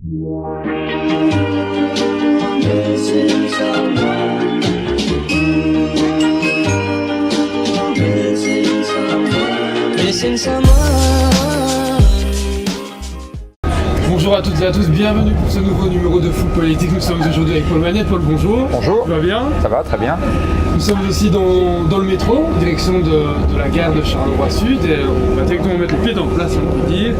Bonjour à toutes et à tous, bienvenue pour ce nouveau numéro de Fou Politique. Nous sommes aujourd'hui avec Paul Manet. Paul, bonjour. Bonjour. Tu vas bien? Ça va, très bien. Nous sommes aussi dans le métro, direction de la gare de Charleroi Sud, et on va directement mettre les pieds en place, on peut dire.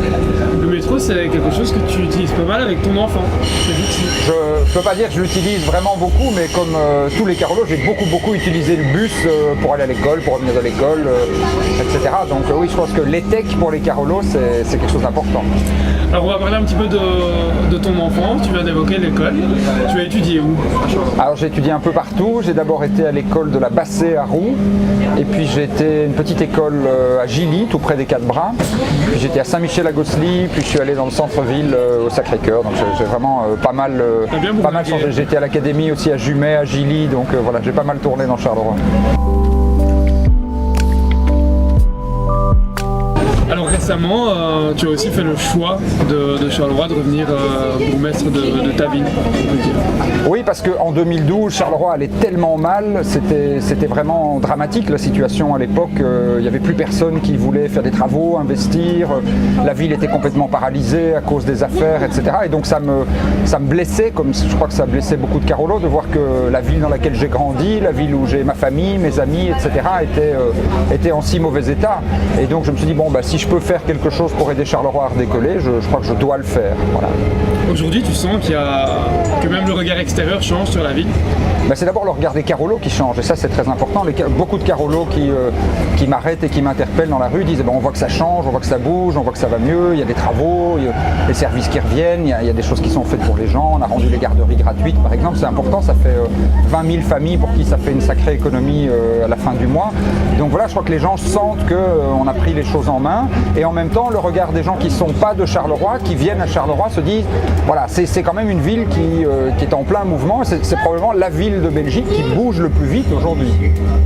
Le métro, c'est quelque chose que tu utilises pas mal avec ton enfant. Je ne peux pas dire que je l'utilise vraiment beaucoup, mais comme tous les carolos, j'ai beaucoup utilisé le bus pour aller à l'école, pour revenir de l'école, etc. Donc oui, je pense que l'ETEC pour les carolos, c'est quelque chose d'important. Alors on va parler un petit peu de ton enfant. Tu viens d'évoquer l'école. Tu as étudié où? Alors j'ai étudié un peu partout. J'ai d'abord été à l'école de la Bassée à Roux, et puis j'ai été à une petite école à Gilly, tout près des Quatre-Bras. Puis j'étais à Saint-Michel-à-Gossely, puis je suis allé dans le centre-ville au Sacré-Cœur. Donc j'ai vraiment pas mal changé. J'ai été à l'académie aussi à Jumet, à Gilly, donc voilà, j'ai pas mal tourné dans Charleroi. Alors récemment, tu as aussi fait le choix de Charleroi de revenir bourgmestre de ta ville, on peut dire. Oui, parce qu'en 2012, Charleroi allait tellement mal, c'était vraiment dramatique la situation à l'époque. Il n'y avait plus personne qui voulait faire des travaux, investir. La ville était complètement paralysée à cause des affaires, etc. Et donc ça me blessait, comme je crois que ça blessait beaucoup de carolos, de voir que la ville dans laquelle j'ai grandi, la ville où j'ai ma famille, mes amis, etc. était en si mauvais état. Et donc je me suis dit, bon, bah, si je peux faire quelque chose pour aider Charleroi à redécoller, je crois que je dois le faire. Voilà. Aujourd'hui, tu sens que même le regard extérieur change sur la ville? C'est d'abord le regard des carolos qui change, et ça c'est très important. Beaucoup de carolos qui m'arrêtent et qui m'interpellent dans la rue disent on voit que ça change, on voit que ça bouge, on voit que ça va mieux, il y a des travaux, il y a les services qui reviennent, il y a des choses qui sont faites pour les gens, on a rendu les garderies gratuites par exemple, c'est important, ça fait 20 000 familles pour qui ça fait une sacrée économie à la fin du mois. Donc voilà, je crois que les gens sentent qu'on a pris les choses en main, et en même temps le regard des gens qui ne sont pas de Charleroi, qui viennent à Charleroi, se disent voilà, c'est quand même une ville qui est en plein mouvement, c'est probablement la ville de Belgique qui bouge le plus vite aujourd'hui.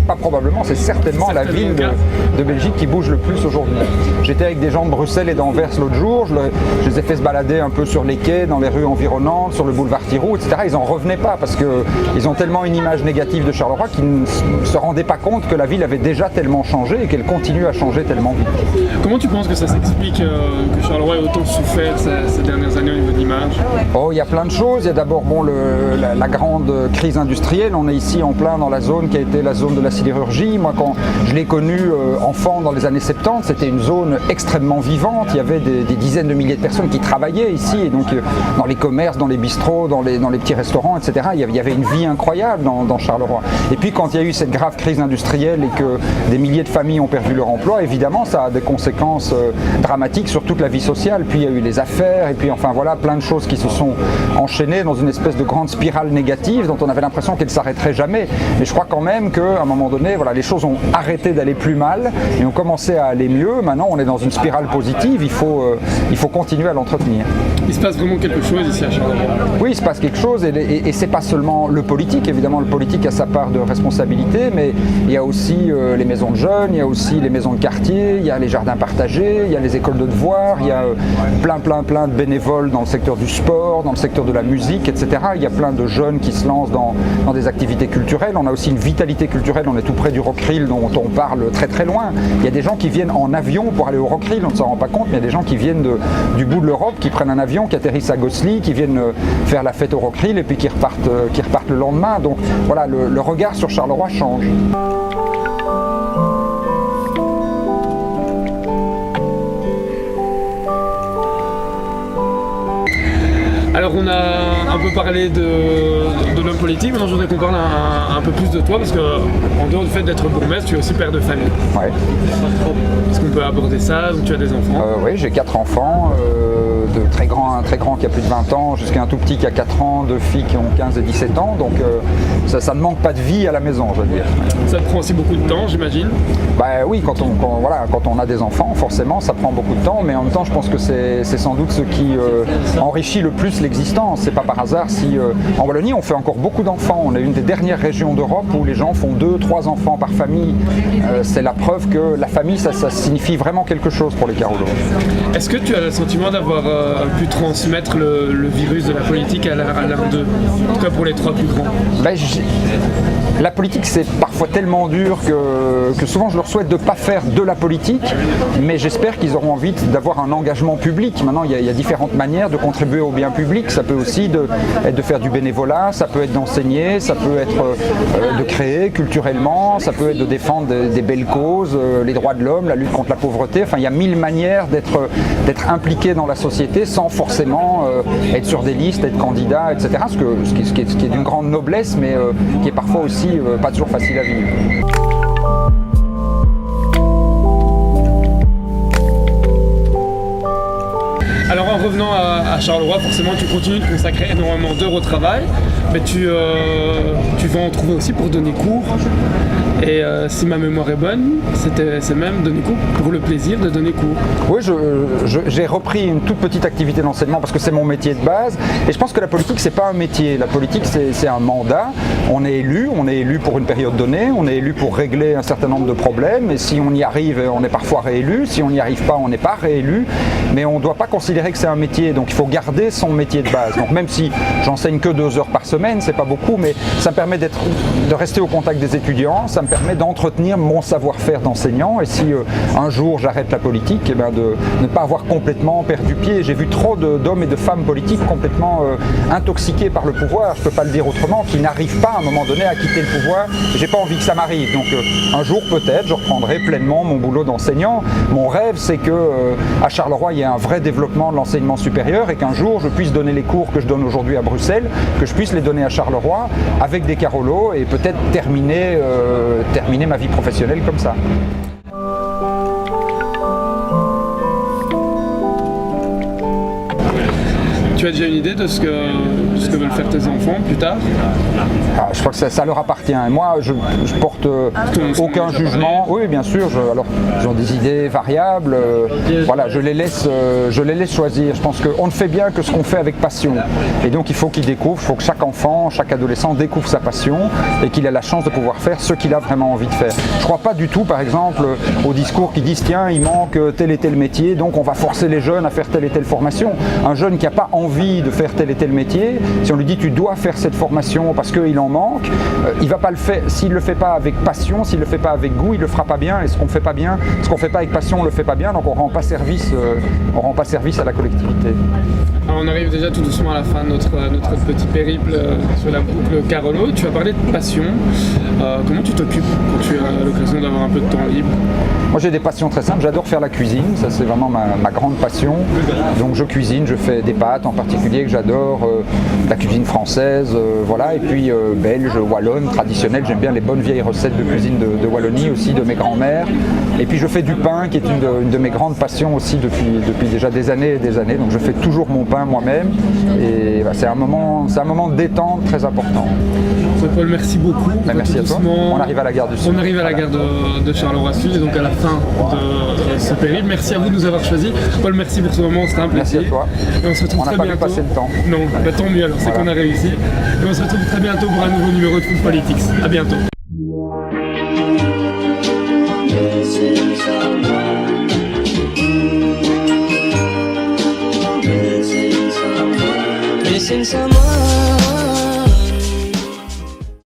Pas probablement, c'est certainement la ville de Belgique qui bouge le plus aujourd'hui. J'étais avec des gens de Bruxelles et d'Anvers l'autre jour, je les ai fait se balader un peu sur les quais, dans les rues environnantes, sur le boulevard Thiroux, etc. Ils n'en revenaient pas parce qu'ils ont tellement une image négative de Charleroi qu'ils ne se rendaient pas compte que la ville avait déjà tellement changé et qu'elle continue à changer tellement vite. Comment tu penses que ça s'explique que Charleroi ait autant souffert ces dernières années au niveau de l'image? Il y a plein de choses. Il y a d'abord la grande crise industrielle. On est ici en plein dans la zone qui a été la zone de la sidérurgie. Moi, quand je l'ai connue enfant dans les années 70, c'était une zone extrêmement vivante. Il y avait des dizaines de milliers de personnes qui travaillaient ici. Et donc, dans les commerces, dans les bistrots, dans les petits restaurants, etc., il y avait une vie incroyable dans Charleroi. Et puis, quand il y a eu cette grave crise industrielle et que des milliers de familles ont perdu leur emploi, évidemment, ça a des conséquences dramatiques sur toute la vie sociale. Puis, il y a eu les affaires. Et puis, enfin, voilà, plein de choses qui se sont enchaînées dans une espèce de grande spirale négative dont on avait l'impression qu'elle ne s'arrêterait jamais. Mais je crois quand même qu'à un moment donné, voilà, les choses ont arrêté d'aller plus mal et ont commencé à aller mieux. Maintenant, on est dans une spirale positive, il faut continuer à l'entretenir. Il se passe vraiment quelque chose ici à Charleroi? Oui, il se passe quelque chose, et c'est pas seulement le politique. Évidemment, le politique a sa part de responsabilité, mais il y a aussi les maisons de jeunes, il y a aussi les maisons de quartier, il y a les jardins partagés, il y a les écoles de devoirs, il y a plein de bénévoles dans le secteur du sport, dans le secteur de la musique, etc. Il y a plein de jeunes qui se lancent dans des activités culturelles. On a aussi une vitalité culturelle, on est tout près du Rockrill dont on parle très très loin. Il y a des gens qui viennent en avion pour aller au Rockrill, on ne s'en rend pas compte, mais il y a des gens qui viennent du bout de l'Europe, qui prennent un avion, qui atterrissent à Gossely, qui viennent faire la fête au Rockrill et puis qui repartent le lendemain. Donc voilà, le regard sur Charleroi change. Alors on a un peu parlé de l'homme politique, maintenant je voudrais qu'on parle un peu plus de toi, parce qu'en dehors du fait d'être bourgmestre, tu es aussi père de famille. Ouais. Est-ce qu'on peut aborder ça? Donc tu as des enfants? Oui, j'ai 4 enfants, de un très grand qui a plus de 20 ans jusqu'à un tout petit qui a 4 ans, 2 filles qui ont 15 et 17 ans, donc ça ne manque pas de vie à la maison, je veux dire. Ça te prend aussi beaucoup de temps, j'imagine? Oui, quand on a des enfants, forcément, ça prend beaucoup de temps, mais en même temps, je pense que c'est sans doute ce qui enrichit le plus l'existence. C'est pas par hasard si en Wallonie, on fait encore beaucoup d'enfants. On est une des dernières régions d'Europe où les gens font 2-3 enfants par famille. C'est la preuve que la famille, ça signifie vraiment quelque chose pour les carolos. Est-ce que tu as le sentiment d'avoir pu transmettre le virus de la politique à l'un d'eux, en tout cas pour les 3 plus grands? La politique, c'est parfois tellement dur que souvent je leur souhaite de ne pas faire de la politique, mais j'espère qu'ils auront envie d'avoir un engagement public. Maintenant, il y a différentes manières de contribuer au bien public. Ça peut aussi être de faire du bénévolat, ça peut être d'enseigner, ça peut être de créer culturellement, ça peut être de défendre des belles causes, les droits de l'homme, la lutte contre la pauvreté. Enfin, il y a 1000 manières d'être impliqué dans la société sans forcément être sur des listes, être candidat, etc. Ce qui est d'une grande noblesse, mais qui est parfois aussi pas toujours facile à vivre. Alors en revenant à Charleroi, forcément tu continues de consacrer énormément d'heures au travail, mais tu vas en trouver aussi pour donner cours. Et si ma mémoire est bonne, c'est même donner cours pour le plaisir de donner cours. Oui, j'ai repris une toute petite activité d'enseignement parce que c'est mon métier de base. Et je pense que la politique, c'est pas un métier. La politique, c'est un mandat. On est élu pour une période donnée, on est élu pour régler un certain nombre de problèmes. Et si on y arrive, on est parfois réélu. Si on n'y arrive pas, on n'est pas réélu. Mais on ne doit pas considérer que c'est un métier. Donc il faut garder son métier de base. Donc même si j'enseigne que 2 heures par semaine, c'est pas beaucoup, mais ça me permet de rester au contact des étudiants. Ça me permet d'entretenir mon savoir-faire d'enseignant, et si un jour j'arrête la politique, eh ben de ne pas avoir complètement perdu pied. J'ai vu trop d'hommes et de femmes politiques complètement intoxiqués par le pouvoir, je ne peux pas le dire autrement, qui n'arrivent pas à un moment donné à quitter le pouvoir. J'ai pas envie que ça m'arrive, donc un jour peut-être je reprendrai pleinement mon boulot d'enseignant. Mon rêve, c'est que à Charleroi il y ait un vrai développement de l'enseignement supérieur et qu'un jour je puisse donner les cours que je donne aujourd'hui à Bruxelles, que je puisse les donner à Charleroi avec des Carolos et peut-être terminer ma vie professionnelle comme ça. Tu as déjà une idée de ce que veulent faire tes enfants plus tard? Je crois que ça leur appartient. Et moi, je porte aucun jugement. Oui, bien sûr. Ils ont des idées variables. Voilà, je les laisse choisir. Je pense qu'on ne fait bien que ce qu'on fait avec passion. Et donc, il faut qu'ils découvrent. Il faut que chaque enfant, chaque adolescent découvre sa passion et qu'il ait la chance de pouvoir faire ce qu'il a vraiment envie de faire. Je ne crois pas du tout, par exemple, aux discours qui disent tiens, il manque tel et tel métier, donc on va forcer les jeunes à faire telle et telle formation. Un jeune qui n'a pas envie de faire tel et tel métier, si on lui dit tu dois faire cette formation parce qu'il en manque, il va pas le faire. S'il le fait pas avec passion, s'il le fait pas avec goût, il le fera pas bien. Et ce qu'on fait pas bien, ce qu'on fait pas avec passion, on le fait pas bien. Donc on rend pas service à la collectivité. Alors on arrive déjà tout doucement à la fin de notre petit périple sur la boucle Carolo. Tu as parlé de passion. Comment tu t'occupes quand tu as l'occasion d'avoir un peu de temps libre? Moi j'ai des passions très simples, j'adore faire la cuisine, ça c'est vraiment ma grande passion. Donc je cuisine, je fais des pâtes en particulier que j'adore, la cuisine française, voilà, et puis belge, wallonne, traditionnelle, j'aime bien les bonnes vieilles recettes de cuisine de Wallonie aussi, de mes grands-mères. Et puis je fais du pain qui est une de mes grandes passions aussi depuis déjà des années et des années, donc je fais toujours mon pain moi-même et c'est un moment de détente très important. Paul, merci beaucoup. Merci à toi. On arrive à la gare du Sud. On arrive à la gare de Charleroi Sud et donc à la fin de ce périple. Merci à vous de nous avoir choisis. Paul, merci pour ce moment, c'était un plaisir. Merci à toi. Et on se retrouve très bientôt. On n'a pas pu passer le temps. Non, bah, tant mieux alors, c'est qu'on a réussi. Et on se retrouve très bientôt pour un nouveau numéro de Food Politics. À bientôt. Missing someone